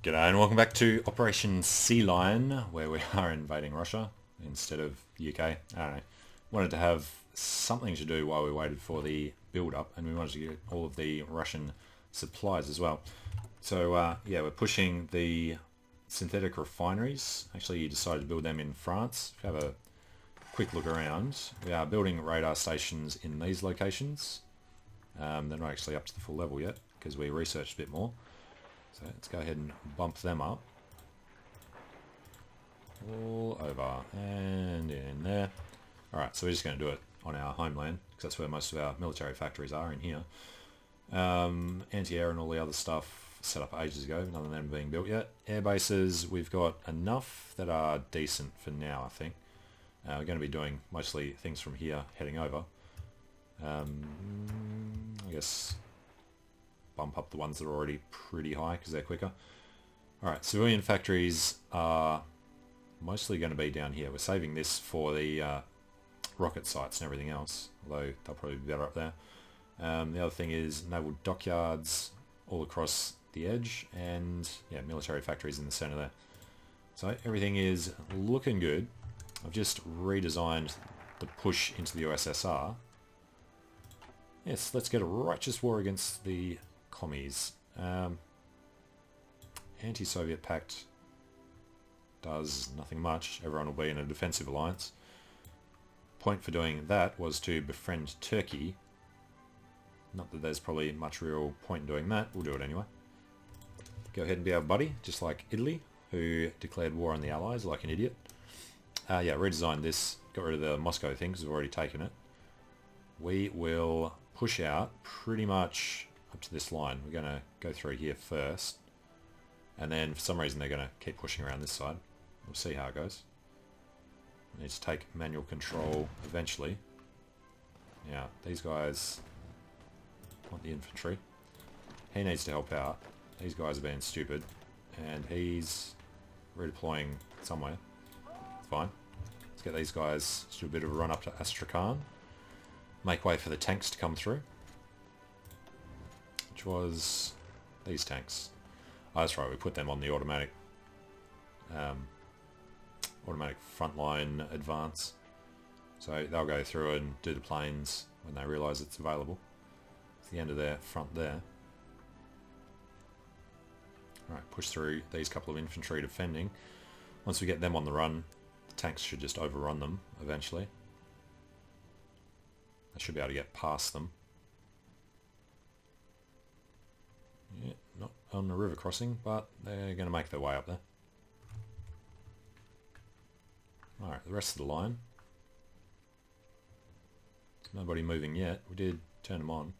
G'day and welcome back to Operation Sea Lion, where we are invading Russia instead of UK. I don't know. Wanted to have something to do while we waited for the build-up, and we wanted to get all of the Russian supplies as well. So yeah, we're pushing the synthetic refineries. Actually, you decided to build them in France. If you have a quick look around, we are building radar stations in these locations. They're not actually up to the full level yet because we researched a bit more. So let's go ahead and bump them up. All over and in there. Alright, so we're just going to do it on our homeland, because that's where most of our military factories are, in here. Anti-air and all the other stuff set up ages ago, none of them being built yet. Air bases, we've got enough that are decent for now, I think. We're going to be doing mostly things from here, heading over. I guess bump up the ones that are already pretty high because they're quicker. Alright, civilian factories are mostly going to be down here. We're saving this for the rocket sites and everything else, although they'll probably be better up there. The other thing is naval dockyards all across the edge, and yeah, military factories in the center there. So everything is looking good. I've just redesigned the push into the USSR. Yes, let's get a righteous war against the commies. Anti-Soviet pact does nothing much. Everyone will be in a defensive alliance. Point for doing that was to befriend Turkey. Not that there's probably much real point in doing that. We'll do it anyway. Go ahead and be our buddy, just like Italy, who declared war on the Allies like an idiot. Yeah, redesigned this. Got rid of the Moscow thing because we've already taken it. We will push out pretty much up to this line. We're going to go through here first, and then for some reason they're going to keep pushing around this side. We'll see how it goes. We need to take manual control eventually. Now, these guys want the infantry. He needs to help out. These guys are being stupid, and he's redeploying somewhere. It's fine. Let's get these guys to do a bit of a run up to Astrakhan. Make way for the tanks to come through. Which was these tanks. Oh, that's right, we put them on the automatic frontline advance. So they'll go through and do the planes when they realise it's available. It's the end of their front there. Alright, push through these couple of infantry defending. Once we get them on the run, the tanks should just overrun them eventually. I should be able to get past them. Yeah, not on the river crossing, but they're going to make their way up there. Alright, the rest of the line. Nobody moving yet. We did turn them on.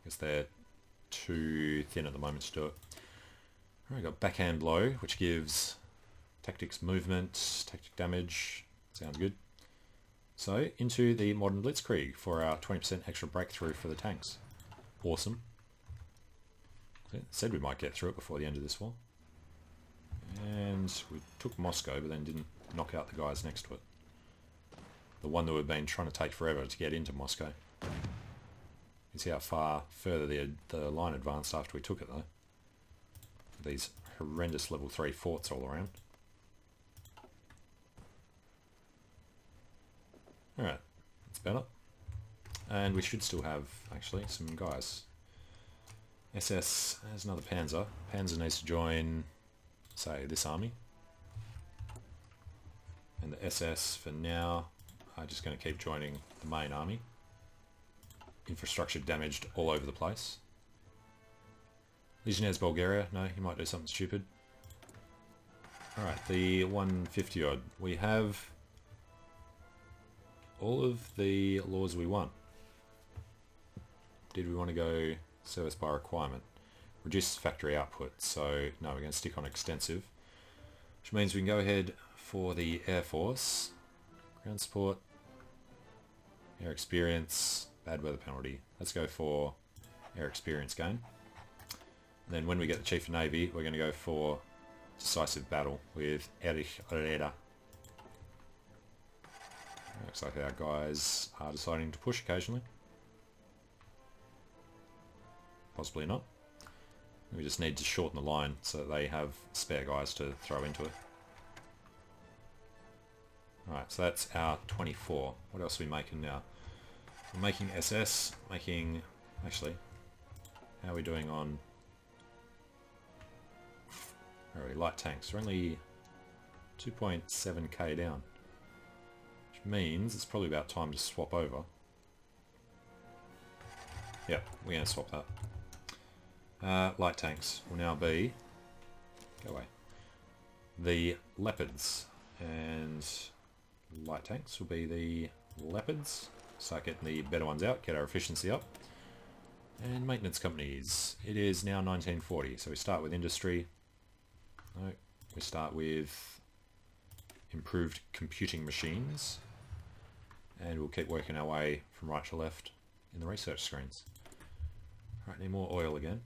Guess they're too thin at the moment to do it. Alright, got backhand blow, which gives tactics movement, tactic damage. Sounds good. So, into the modern blitzkrieg for our 20% extra breakthrough for the tanks. Awesome. Said we might get through it before the end of this war. And we took Moscow, but then didn't knock out the guys next to it. The one that we've been trying to take forever to get into Moscow. You can see how far further the line advanced after we took it though. These horrendous level 3 forts all around. Alright, that's better. And we should still have, actually, some guys. SS, there's another Panzer. Panzer needs to join, say, this army. And the SS, for now, are just going to keep joining the main army. Infrastructure damaged all over the place. Legionnaires Bulgaria, no, he might do something stupid. Alright, the 150 odd. We have all of the laws we want. Did we want to go service by requirement? Reduce factory output, so no, we're going to stick on extensive. Which means we can go ahead for the Air Force. Ground support, air experience, bad weather penalty. Let's go for air experience gain. And then when we get the Chief of Navy, we're going to go for decisive battle with Erich Raeder. Looks like our guys are deciding to push occasionally. Possibly not. We just need to shorten the line so that they have spare guys to throw into it. Alright, so that's our 24. What else are we making now? We're making SS, making... Actually, how are we doing on... Where are we? Light tanks. We're only 2.7k down. Which means it's probably about time to swap over. Yep, we're going to swap that. Light tanks will now be... Go away. The Leopards. And light tanks will be the Leopards. Start getting the better ones out, get our efficiency up. And maintenance companies. It is now 1940, so we start with industry. No, we start with improved computing machines. And we'll keep working our way from right to left in the research screens. Right, need more oil again.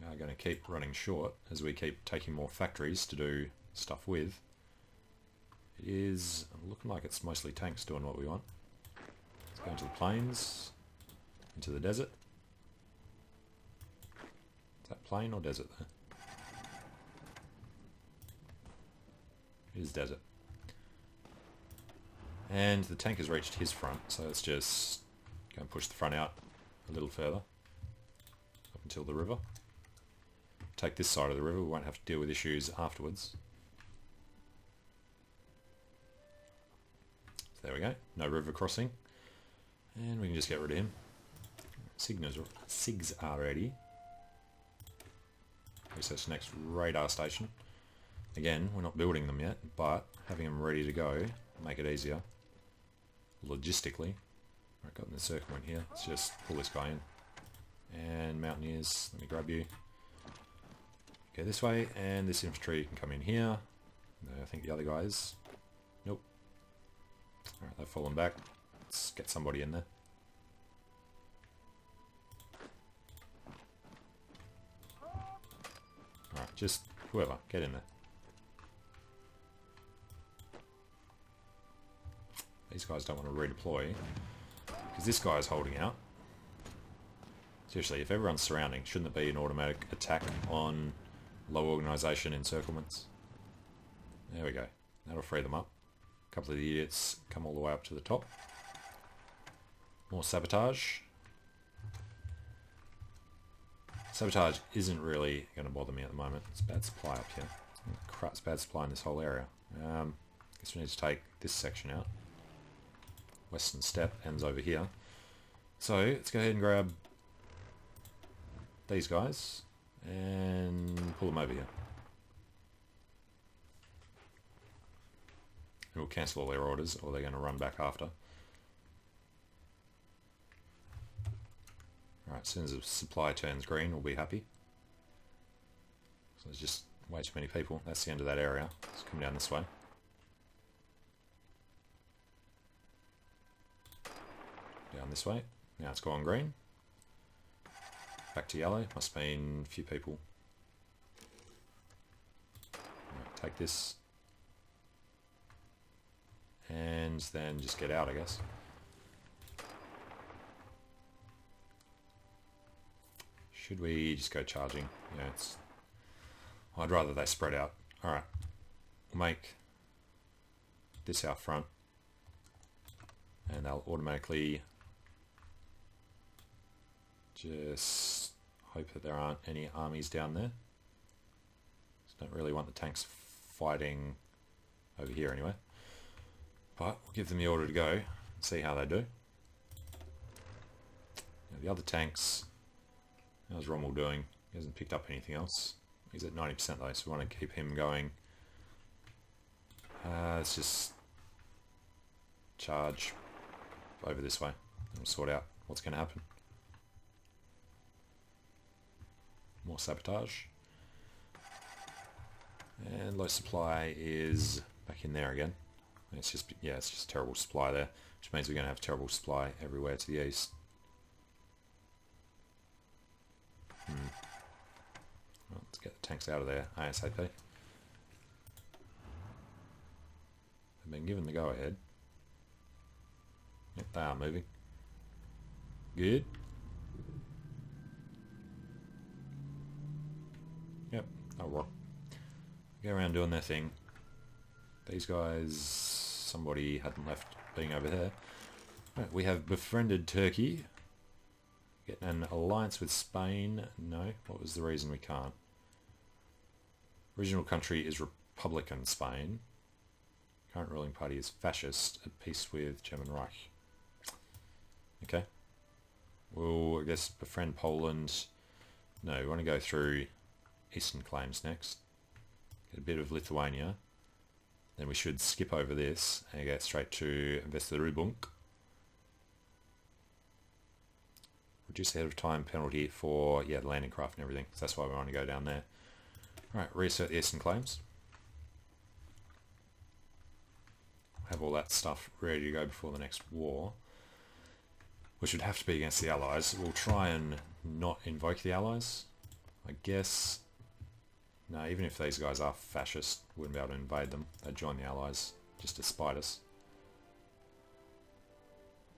We are going to keep running short as we keep taking more factories to do stuff with. It is looking like it's mostly tanks doing what we want. Let's go into the plains, into the desert. Is that plain or desert there? It is desert. And the tank has reached his front, so let's just go and push the front out a little further up until the river. Take this side of the river, we won't have to deal with issues afterwards. So there we go, no river crossing. And we can just get rid of him. SIGs are ready. Research the next radar station. Again, we're not building them yet, but having them ready to go will make it easier. Logistically. I've got the circle in here. Let's just pull this guy in. And mountaineers, let me grab you. Go this way, and this infantry can come in here. No, I think the other guys... Nope. Alright, they've fallen back. Let's get somebody in there. Alright, just whoever, get in there. These guys don't want to redeploy, because this guy is holding out. Seriously, if everyone's surrounding, shouldn't it be an automatic attack on low organisation encirclements? There we go. That'll free them up. A couple of the idiots come all the way up to the top. More sabotage. Sabotage isn't really going to bother me at the moment. It's bad supply up here. Crap, it's bad supply in this whole area. Guess we need to take this section out. Western Steppe ends over here. So let's go ahead and grab these guys and pull them over here. And we'll cancel all their orders, or they're going to run back after. Alright, as soon as the supply turns green, we'll be happy. So there's just way too many people. That's the end of that area. Let's come down this way. Down this way. Now it's gone green. Back to yellow. Must have been a few people. Right, take this. And then just get out, I guess. Should we just go charging? Yeah, it's... I'd rather they spread out. Alright. We'll make this our front. And they'll automatically... Just hope that there aren't any armies down there. Just don't really want the tanks fighting over here anyway. But we'll give them the order to go and see how they do. Now the other tanks, how's Rommel doing? He hasn't picked up anything else. He's at 90% though, so we want to keep him going. Let's just charge over this way and we'll sort out what's going to happen. More sabotage. And low supply is back in there again. It's just, yeah, it's just terrible supply there, which means we're going to have terrible supply everywhere to the east. Well, let's get the tanks out of there ASAP. They've been given the go-ahead. Yep, they are moving. Good. Oh well. Go around doing their thing. These guys, somebody hadn't left being over there. Right, we have befriended Turkey. Getting an alliance with Spain. No, what was the reason we can't? Original country is Republican Spain. Current ruling party is fascist, at peace with German Reich. Okay. We'll, I guess, befriend Poland. No, we want to go through Eastern claims next. Get a bit of Lithuania. Then we should skip over this and get straight to Westerübung. Reduce ahead of time penalty for, yeah, the landing craft and everything. So that's why we want to go down there. Alright, reassert the Eastern claims. Have all that stuff ready to go before the next war, which would have to be against the Allies. We'll try and not invoke the Allies, I guess. No, even if these guys are fascist, wouldn't be able to invade them. They'd join the Allies just to spite us.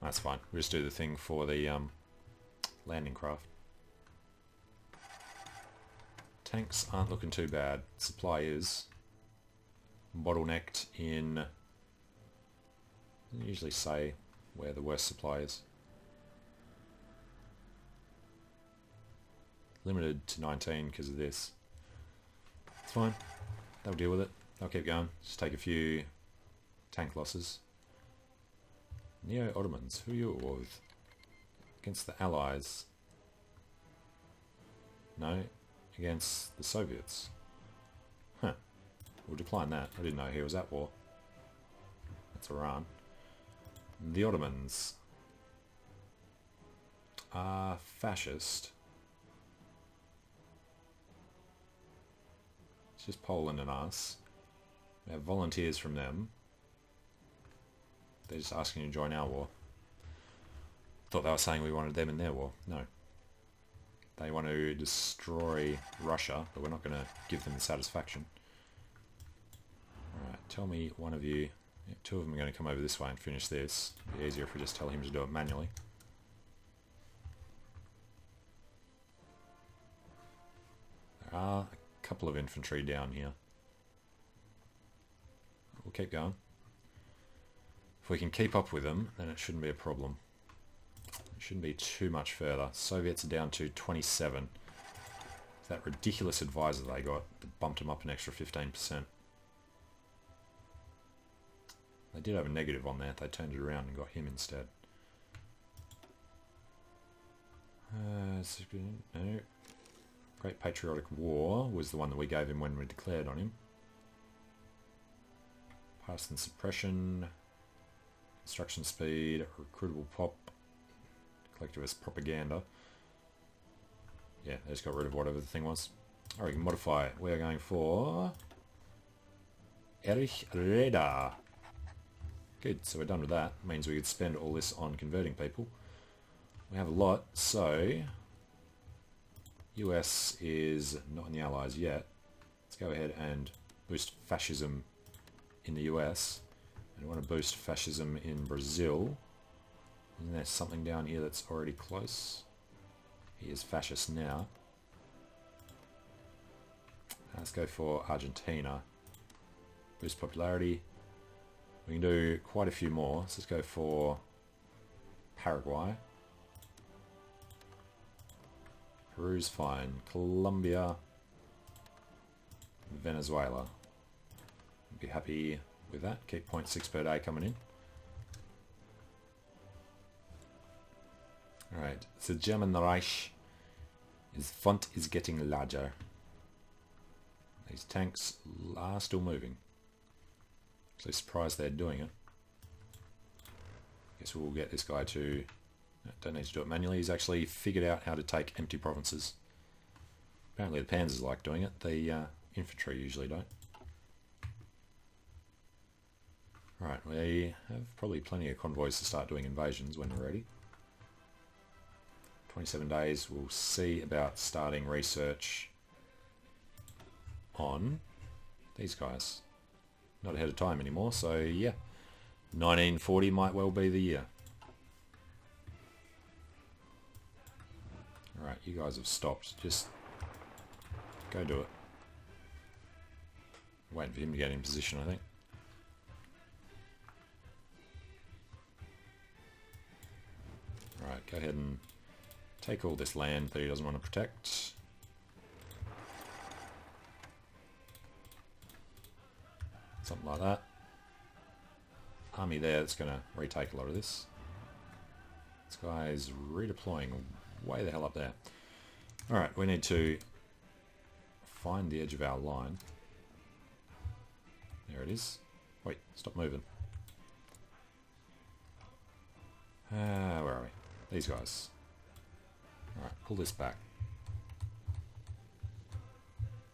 That's fine. We'll just do the thing for the landing craft. Tanks aren't looking too bad. Supply is bottlenecked in... I usually say where the worst supply is. Limited to 19 because of this. It's fine. They'll deal with it. They'll keep going. Just take a few tank losses. Neo-Ottomans. Who are you at war with? Against the Allies. No. Against the Soviets. Huh. We'll decline that. I didn't know he was at war. That's Iran. The Ottomans are fascist. It's just Poland and us. We have volunteers from them. They're just asking to join our war. Thought they were saying we wanted them in their war. No. They want to destroy Russia, but we're not going to give them the satisfaction. Alright, tell me one of you... Yeah, two of them are going to come over this way and finish this. It'd be easier if we just tell him to do it manually. There are a couple of infantry down here. We'll keep going. If we can keep up with them, then it shouldn't be a problem. It shouldn't be too much further. Soviets are down to 27. That ridiculous advisor they got that bumped them up an extra 15%. They did have a negative on that. They turned it around and got him instead. No. Great Patriotic War was the one that we gave him when we declared on him. Partisan suppression, construction speed, recruitable pop, collectivist propaganda. Yeah, they just got rid of whatever the thing was. Alright, we can modify it. We are going for Erich Raeder. Good, so we're done with that. Means we could spend all this on converting people. We have a lot, so US is not in the Allies yet. Let's go ahead and boost fascism in the US. And we want to boost fascism in Brazil. Isn't there something down here that's already close? He is fascist now. Let's go for Argentina. Boost popularity. We can do quite a few more. So let's go for Paraguay. Peru's fine. Colombia. Venezuela. Be happy with that. Keep 0.6 per day coming in. Alright, so German Reich, his front is getting larger. These tanks are still moving. So surprised they're doing it. Guess we'll get this guy to... Don't need to do it manually. He's actually figured out how to take empty provinces. Apparently the panzers like doing it. The infantry usually don't. Right, we have probably plenty of convoys to start doing invasions when we're ready. 27 days, we'll see about starting research on these guys. Not ahead of time anymore, so yeah. 1940 might well be the year. Alright, you guys have stopped. Just go do it. Waiting for him to get in position, I think. Alright, go ahead and take all this land that he doesn't want to protect. Something like that. Army there that's going to retake a lot of this. This guy is redeploying way the hell up there. Alright, we need to find the edge of our line. There it is. Wait, stop moving. Where are we? These guys. Alright, pull this back.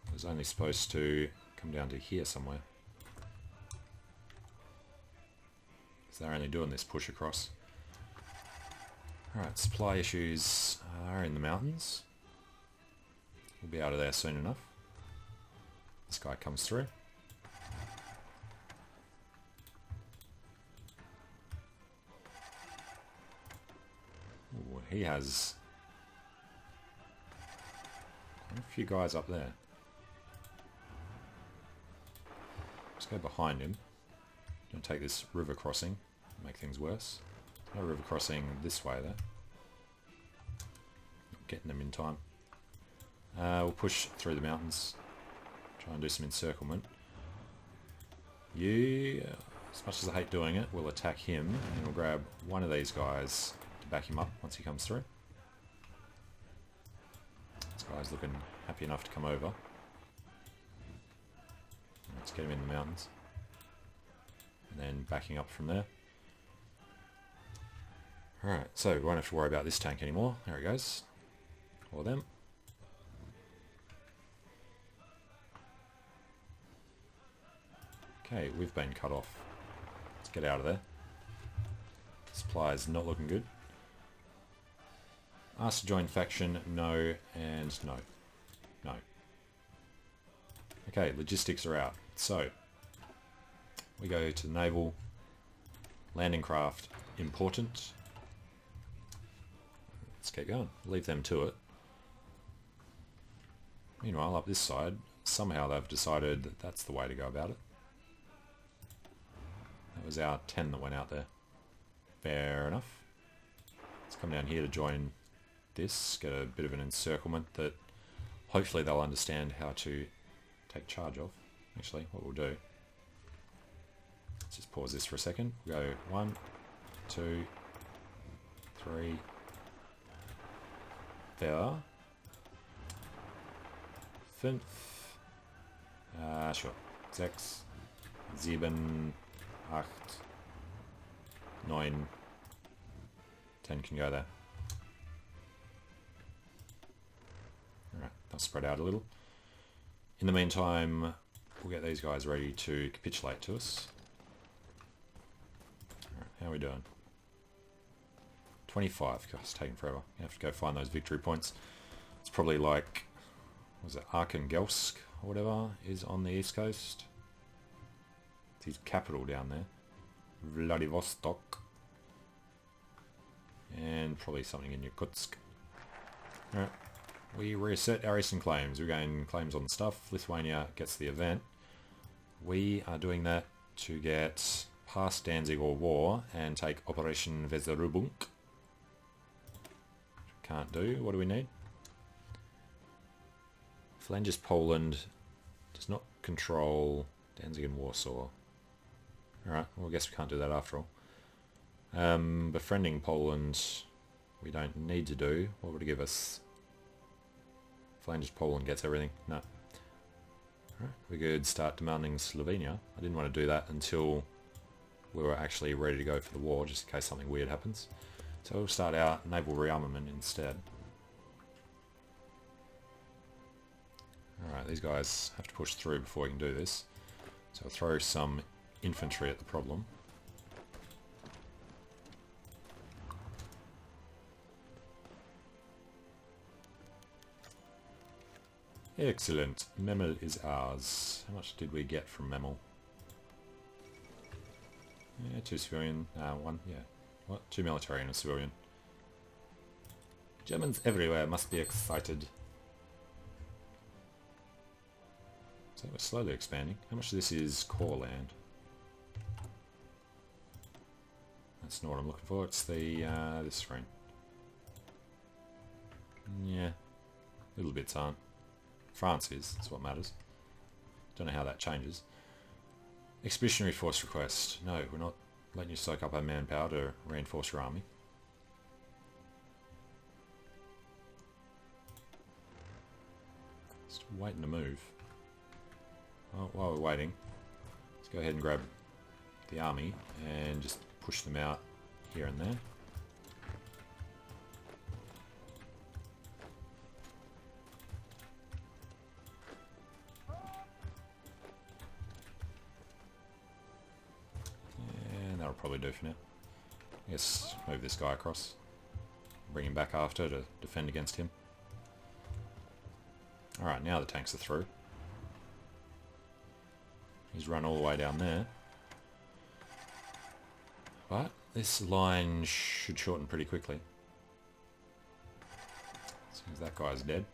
It was only supposed to come down to here somewhere. So they're only doing this push across. Alright, supply issues are in the mountains. We'll be out of there soon enough. This guy comes through. Ooh, he has quite a few guys up there. Let's go behind him. Don't take this river crossing, make things worse. No river crossing this way though. Not getting them in time. We'll push through the mountains. Try and do some encirclement. You, as much as I hate doing it, will attack him and we'll grab one of these guys to back him up once he comes through. This guy's looking happy enough to come over. Let's get him in the mountains. And then backing up from there. Alright, so we won't have to worry about this tank anymore. There he goes. Or them. Okay, we've been cut off. Let's get out of there. Supply is not looking good. Ask to join faction, no, and no. No. Okay, logistics are out. So, we go to naval. Landing craft, important. Let's get going. Leave them to it. Meanwhile, up this side, somehow they've decided that that's the way to go about it. That was our 10 that went out there. Fair enough. Let's come down here to join this. Get a bit of an encirclement that hopefully they'll understand how to take charge of. Actually, what we'll do... Let's just pause this for a second. We'll go 1, 2, 3... There. 5. Sure. 6, 7, 8, 9, 10 can go there. Alright, they'll spread out a little. In the meantime, we'll get these guys ready to capitulate to us. Alright, how are we doing? 25. God, it's taking forever. You have to go find those victory points. It's probably like, was it Arkhangelsk or whatever is on the east coast. It's his capital down there. Vladivostok. And probably something in Yakutsk. Alright. We reassert our eastern claims. We gain claims on stuff. Lithuania gets the event. We are doing that to get past Danzig or war and take Operation Weserübung. Can't do. What do we need? Flanges Poland does not control Danzig and Warsaw. Alright, well I guess we can't do that after all. Befriending Poland we don't need to do. What would it give us? Flanges Poland gets everything. No. Alright, we could start demanding Slovenia. I didn't want to do that until we were actually ready to go for the war, just in case something weird happens. So we'll start our naval rearmament instead. Alright, these guys have to push through before we can do this. So I'll throw some infantry at the problem. Excellent. Memel is ours. How much did we get from Memel? Yeah, 2 civilian. 1, yeah. What? 2 military and a civilian. Germans everywhere must be excited. So we're slowly expanding. How much of this is core land? That's not what I'm looking for. It's the this screen. Yeah, little bits aren't. France is. That's what matters. Don't know how that changes. Expeditionary force request. No, we're not letting you soak up our manpower to reinforce your army. Just waiting to move. Well, while we're waiting, let's go ahead and grab the army and just push them out here and there. And that'll probably do for now. I guess move this guy across. Bring him back after to defend against him. Alright, now the tanks are through. He's run all the way down there. But this line should shorten pretty quickly. Seems that guy's dead.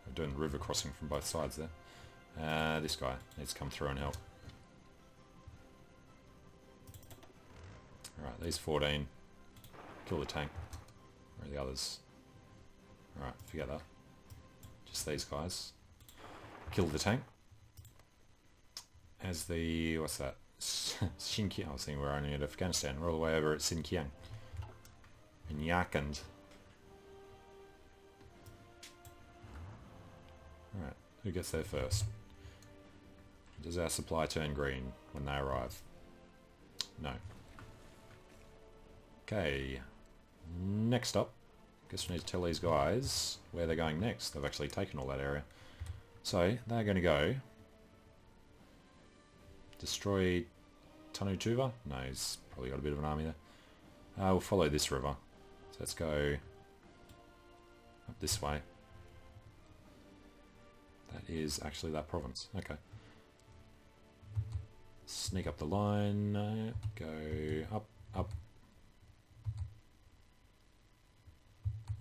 We're doing the river crossing from both sides there. This guy needs to come through and help. Alright, these 14. Kill the tank. Where are the others? Alright, forget that. Just these guys. Kill the tank. As the... what's that? Xinjiang. I was thinking we're only at Afghanistan. We're all the way over at Xinjiang. In Yarkand. Alright, who gets there first? Does our supply turn green when they arrive? No. Okay. Next up. Guess we need to tell these guys where they're going next. They've actually taken all that area. So, they're going to go... destroy Tanu Tuva? No, he's probably got a bit of an army there. We'll follow this river. So let's go up this way. That is actually that province. Okay. Sneak up the line. Go up, up.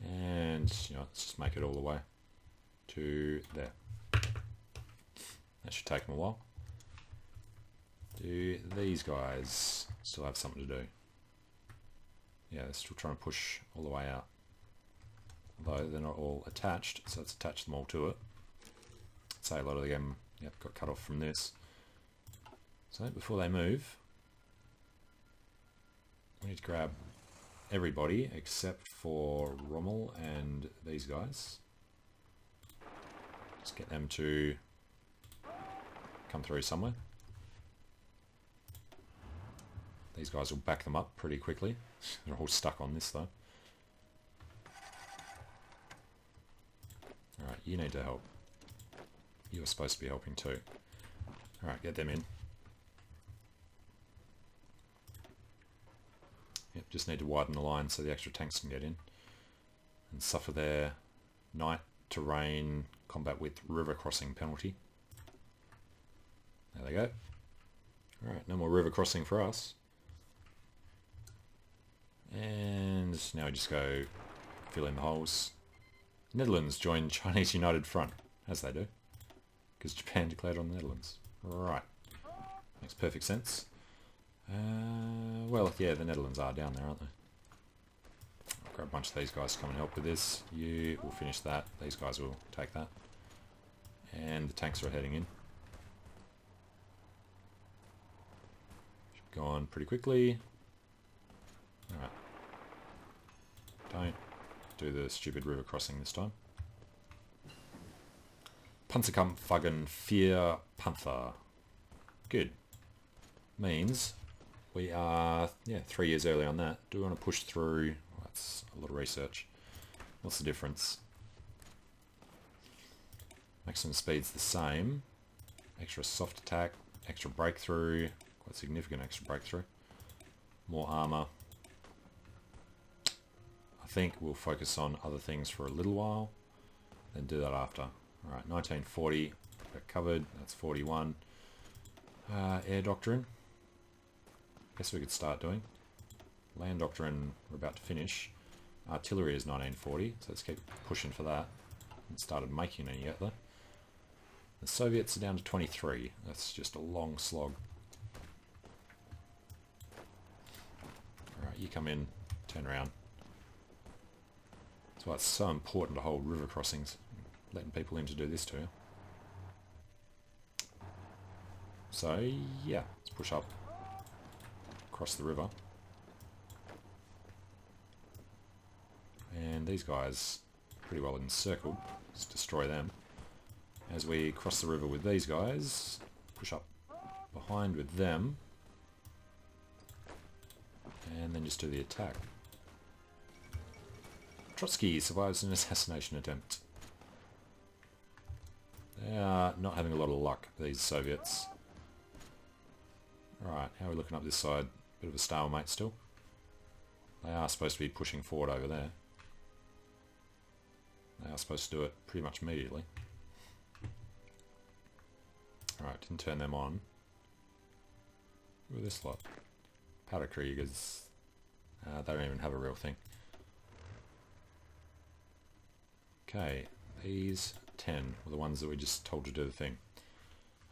And, you know, let's just make it all the way to there. That should take them a while. Do these guys still have something to do? Yeah, they're still trying to push all the way out. Although they're not all attached, so let's attach them all to it. I'd say a lot of them got cut off from this. So before they move, we need to grab everybody except for Rommel and these guys. Just get them to come through somewhere. These guys will back them up pretty quickly. They're all stuck on this though. Alright, you need to help. You're supposed to be helping too. Alright, get them in. Yep, just need to widen the line so the extra tanks can get in. And suffer their night terrain combat with river crossing penalty. There they go. Alright, no more river crossing for us. And now we just go fill in the holes. Netherlands joined Chinese United Front, as they do. Because Japan declared on the Netherlands. Right. Makes perfect sense. Well, yeah, the Netherlands are down there, aren't they? I'll grab a bunch of these guys to come and help with this. You will finish that. These guys will take that. And the tanks are heading in. Should go on pretty quickly. Alright. Don't do the stupid river crossing this time. Panzerkampfwagen 4 Panther. Good. Means we are, 3 years early on that. Do we want to push through? Well, that's a lot of research. What's the difference? Maximum speed's the same. Extra soft attack, extra breakthrough, quite significant extra breakthrough. More armor. I think we'll focus on other things for a little while, then do that after. Alright, 1940, got covered, that's 41. Air Doctrine. Guess we could start doing. Land Doctrine, we're about to finish. Artillery is 1940, so let's keep pushing for that. Haven't started making any yet though. The Soviets are down to 23. That's just a long slog. Alright, you come in, turn around. That's why it's so important to hold river crossings. Letting people in to do this too. So, yeah, let's push up. Across the river. And these guys pretty well encircled. Let's destroy them. As we cross the river with these guys, push up behind with them, and then just do the attack. Trotsky survives an assassination attempt. They are not having a lot of luck, these Soviets. Alright, how are we looking up this side? Bit of a stalemate still. They are supposed to be pushing forward over there. They are supposed to do it pretty much immediately. Alright, didn't turn them on. Who are this lot? Powder Kriegers. They don't even have a real thing. Okay, these 10 were the ones that we just told to do the thing.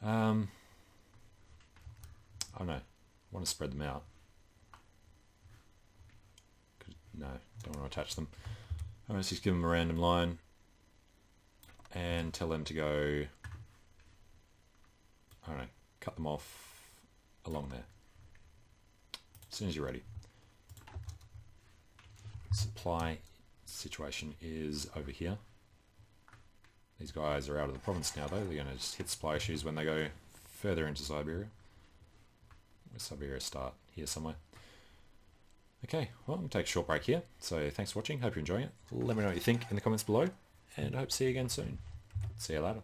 I don't know. I want to spread them out. No, don't want to attach them. Let's just give them a random line and tell them to go, I don't know, cut them off along there. As soon as you're ready. Supply situation is over here. These guys are out of the province now though. They're going to just hit supply issues when they go further into Siberia. Where's Siberia start? Here somewhere. Okay, well, I'm going to take a short break here. So thanks for watching. Hope you're enjoying it. Let me know what you think in the comments below. And I hope to see you again soon. See you later.